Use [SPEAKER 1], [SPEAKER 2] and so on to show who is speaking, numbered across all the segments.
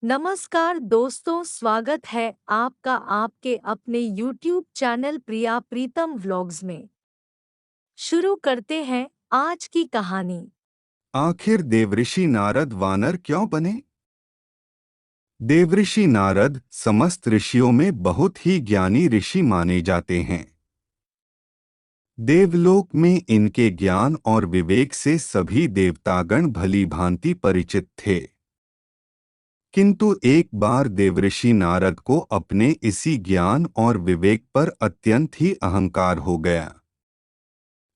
[SPEAKER 1] नमस्कार दोस्तों, स्वागत है आपका आपके अपने YouTube चैनल प्रिया प्रीतम व्लॉग्स में। शुरू करते हैं आज की कहानी।
[SPEAKER 2] आखिर देवऋषि नारद वानर क्यों बने? देवऋषि नारद समस्त ऋषियों में बहुत ही ज्ञानी ऋषि माने जाते हैं। देवलोक में इनके ज्ञान और विवेक से सभी देवतागण भली भांति परिचित थे। किंतु एक बार देवऋषि नारद को अपने इसी ज्ञान और विवेक पर अत्यंत ही अहंकार हो गया।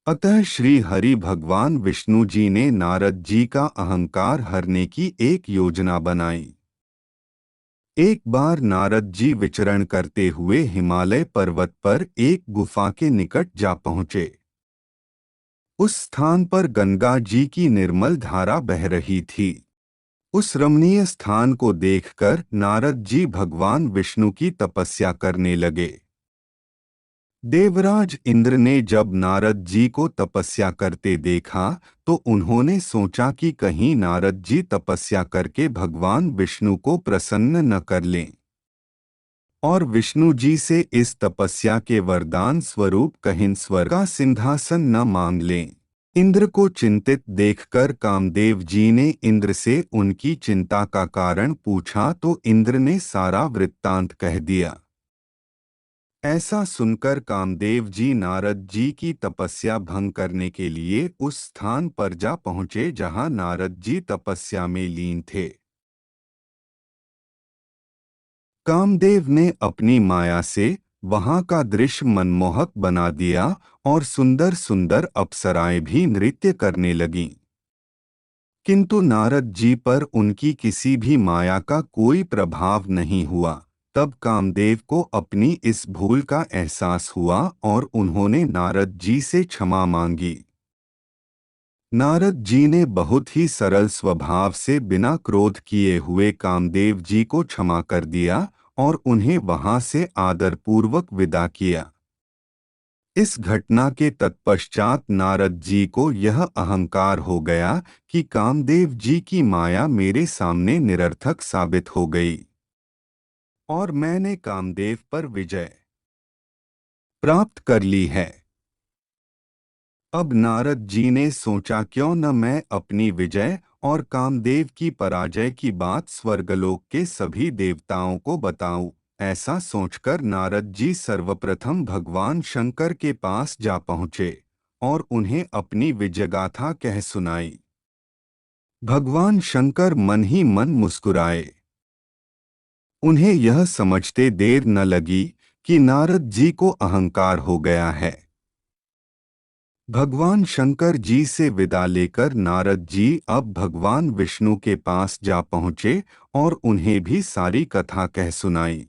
[SPEAKER 2] अतः श्री हरि भगवान विष्णु जी ने नारद जी का अहंकार हरने की एक योजना बनाई। एक बार नारद जी विचरण करते हुए हिमालय पर्वत पर एक गुफा के निकट जा पहुँचे। उस स्थान पर गंगा जी की निर्मल धारा बह रही थी। उस रमणीय स्थान को देखकर नारद जी भगवान विष्णु की तपस्या करने लगे। देवराज इंद्र ने जब नारद जी को तपस्या करते देखा तो उन्होंने सोचा कि कहीं नारद जी तपस्या करके भगवान विष्णु को प्रसन्न न कर लें और विष्णु जी से इस तपस्या के वरदान स्वरूप कहीं स्वर्ग का सिंहासन न मांग लें। इंद्र को चिंतित देखकर कामदेव जी ने इंद्र से उनकी चिंता का कारण पूछा तो इंद्र ने सारा वृत्तांत कह दिया। ऐसा सुनकर कामदेव जी नारद जी की तपस्या भंग करने के लिए उस स्थान पर जा पहुँचे जहाँ नारद जी तपस्या में लीन थे। कामदेव ने अपनी माया से वहां का दृश्य मनमोहक बना दिया और सुंदर सुंदर अप्सराएं भी नृत्य करने लगीं। किंतु नारद जी पर उनकी किसी भी माया का कोई प्रभाव नहीं हुआ। तब कामदेव को अपनी इस भूल का एहसास हुआ और उन्होंने नारद जी से क्षमा मांगी। नारद जी ने बहुत ही सरल स्वभाव से बिना क्रोध किए हुए कामदेव जी को क्षमा कर दिया और उन्हें वहां से आदरपूर्वक विदा किया। इस घटना के तत्पश्चात नारद जी को यह अहंकार हो गया कि कामदेव जी की माया मेरे सामने निरर्थक साबित हो गई और मैंने कामदेव पर विजय प्राप्त कर ली है। अब नारद जी ने सोचा क्यों न मैं अपनी विजय और कामदेव की पराजय की बात स्वर्गलोक के सभी देवताओं को बताऊं। ऐसा सोचकर नारद जी सर्वप्रथम भगवान शंकर के पास जा पहुँचे और उन्हें अपनी विजयगाथा कह सुनाई। भगवान शंकर मन ही मन मुस्कुराए। उन्हें यह समझते देर न लगी कि नारद जी को अहंकार हो गया है। भगवान शंकर जी से विदा लेकर नारद जी अब भगवान विष्णु के पास जा पहुँचे और उन्हें भी सारी कथा कह सुनाई।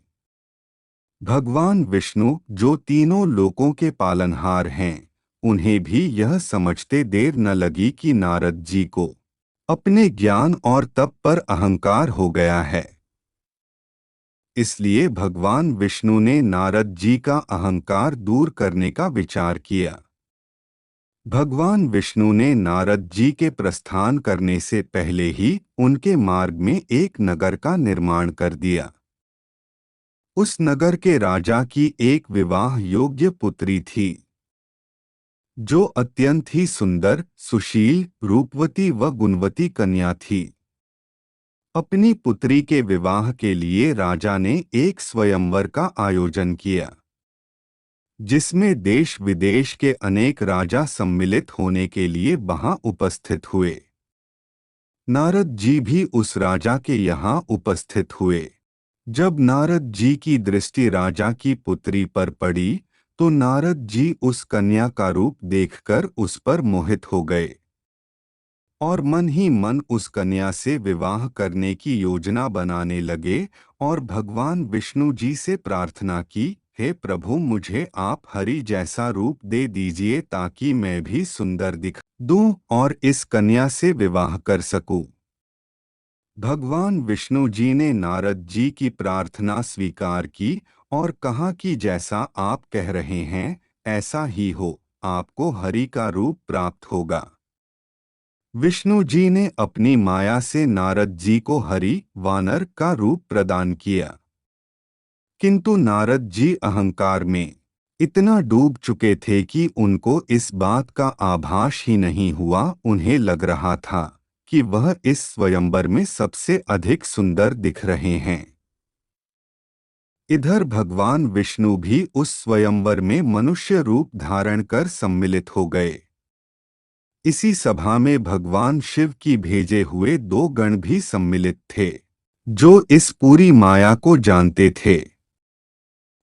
[SPEAKER 2] भगवान विष्णु जो तीनों लोकों के पालनहार हैं, उन्हें भी यह समझते देर न लगी कि नारद जी को अपने ज्ञान और तप पर अहंकार हो गया है। इसलिए भगवान विष्णु ने नारद जी का अहंकार दूर करने का विचार किया। भगवान विष्णु ने नारद जी के प्रस्थान करने से पहले ही उनके मार्ग में एक नगर का निर्माण कर दिया। उस नगर के राजा की एक विवाह योग्य पुत्री थी, जो अत्यंत ही सुंदर, सुशील, रूपवती व गुणवती कन्या थी। अपनी पुत्री के विवाह के लिए राजा ने एक स्वयंवर का आयोजन किया, जिसमें देश विदेश के अनेक राजा सम्मिलित होने के लिए वहां उपस्थित हुए। नारद जी भी उस राजा के यहाँ उपस्थित हुए। जब नारद जी की दृष्टि राजा की पुत्री पर पड़ी तो नारद जी उस कन्या का रूप देखकर उस पर मोहित हो गए और मन ही मन उस कन्या से विवाह करने की योजना बनाने लगे और भगवान विष्णु जी से प्रार्थना की, हे प्रभु, मुझे आप हरि जैसा रूप दे दीजिए ताकि मैं भी सुंदर दिख दूं और इस कन्या से विवाह कर सकूं। भगवान विष्णु जी ने नारद जी की प्रार्थना स्वीकार की और कहा कि जैसा आप कह रहे हैं ऐसा ही हो, आपको हरि का रूप प्राप्त होगा। विष्णु जी ने अपनी माया से नारद जी को हरि वानर का रूप प्रदान किया, किंतु नारद जी अहंकार में इतना डूब चुके थे कि उनको इस बात का आभास ही नहीं हुआ। उन्हें लग रहा था कि वह इस स्वयंवर में सबसे अधिक सुंदर दिख रहे हैं। इधर भगवान विष्णु भी उस स्वयंवर में मनुष्य रूप धारण कर सम्मिलित हो गए। इसी सभा में भगवान शिव की भेजे हुए दो गण भी सम्मिलित थे, जो इस पूरी माया को जानते थे।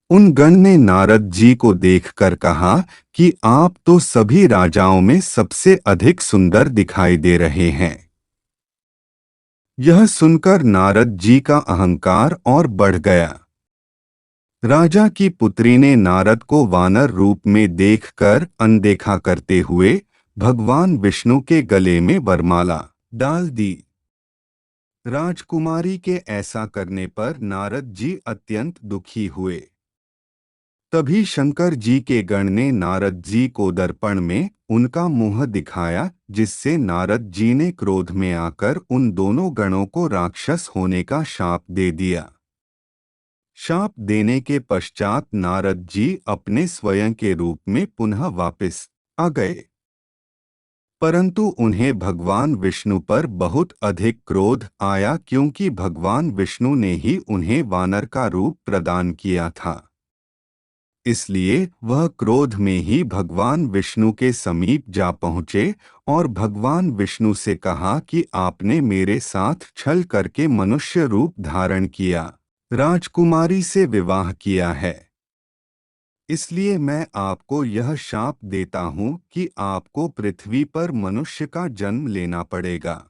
[SPEAKER 2] उन गण ने नारद जी को देखकर कहा कि आप तो सभी राजाओं में सबसे अधिक सुंदर दिखाई दे रहे हैं। यह सुनकर नारद जी का अहंकार और बढ़ गया। राजा की पुत्री ने नारद को वानर रूप में देखकर अनदेखा करते हुए भगवान विष्णु के गले में वरमाला डाल दी। राजकुमारी के ऐसा करने पर नारद जी अत्यंत दुखी हुए। तभी शंकर जी के गण ने नारद जी को दर्पण में उनका मुंह दिखाया, जिससे नारद जी ने क्रोध में आकर उन दोनों गणों को राक्षस होने का शाप दे दिया। शाप देने के पश्चात नारद जी अपने स्वयं के रूप में पुनः वापस आ गए, परंतु उन्हें भगवान विष्णु पर बहुत अधिक क्रोध आया, क्योंकि भगवान विष्णु ने ही उन्हें वानर का रूप प्रदान किया था। इसलिए वह क्रोध में ही भगवान विष्णु के समीप जा पहुँचे और भगवान विष्णु से कहा कि आपने मेरे साथ छल करके मनुष्य रूप धारण किया, राजकुमारी से विवाह किया है। इसलिए मैं आपको यह शाप देता हूँ कि आपको पृथ्वी पर मनुष्य का जन्म लेना पड़ेगा।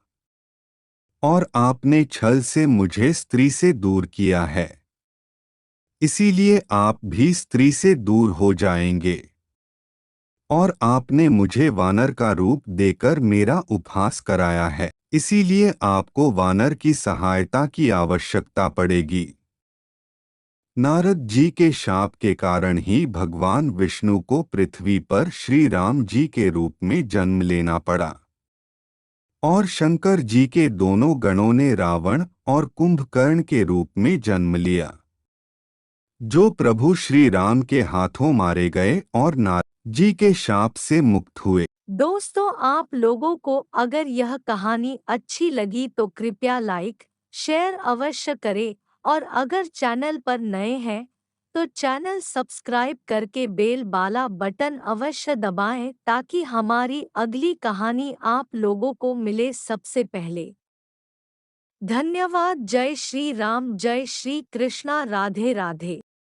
[SPEAKER 2] और आपने छल से मुझे स्त्री से दूर किया है, इसीलिए आप भी स्त्री से दूर हो जाएंगे। और आपने मुझे वानर का रूप देकर मेरा उपहास कराया है, इसीलिए आपको वानर की सहायता की आवश्यकता पड़ेगी। नारद जी के शाप के कारण ही भगवान विष्णु को पृथ्वी पर श्री राम जी के रूप में जन्म लेना पड़ा। और शंकर जी के दोनों गणों ने रावण और कुंभकर्ण के रूप में जन्म लिया, जो प्रभु श्री राम के हाथों मारे गए और नारद जी के शाप से मुक्त हुए।
[SPEAKER 1] दोस्तों, आप लोगों को अगर यह कहानी अच्छी लगी तो कृपया लाइक, शेयर अवश्य करें और अगर चैनल पर नए हैं तो चैनल सब्सक्राइब करके बेल वाला बटन अवश्य दबाएं ताकि हमारी अगली कहानी आप लोगों को मिले सबसे पहले। धन्यवाद। जय श्री राम, जय श्री कृष्णा, राधे राधे।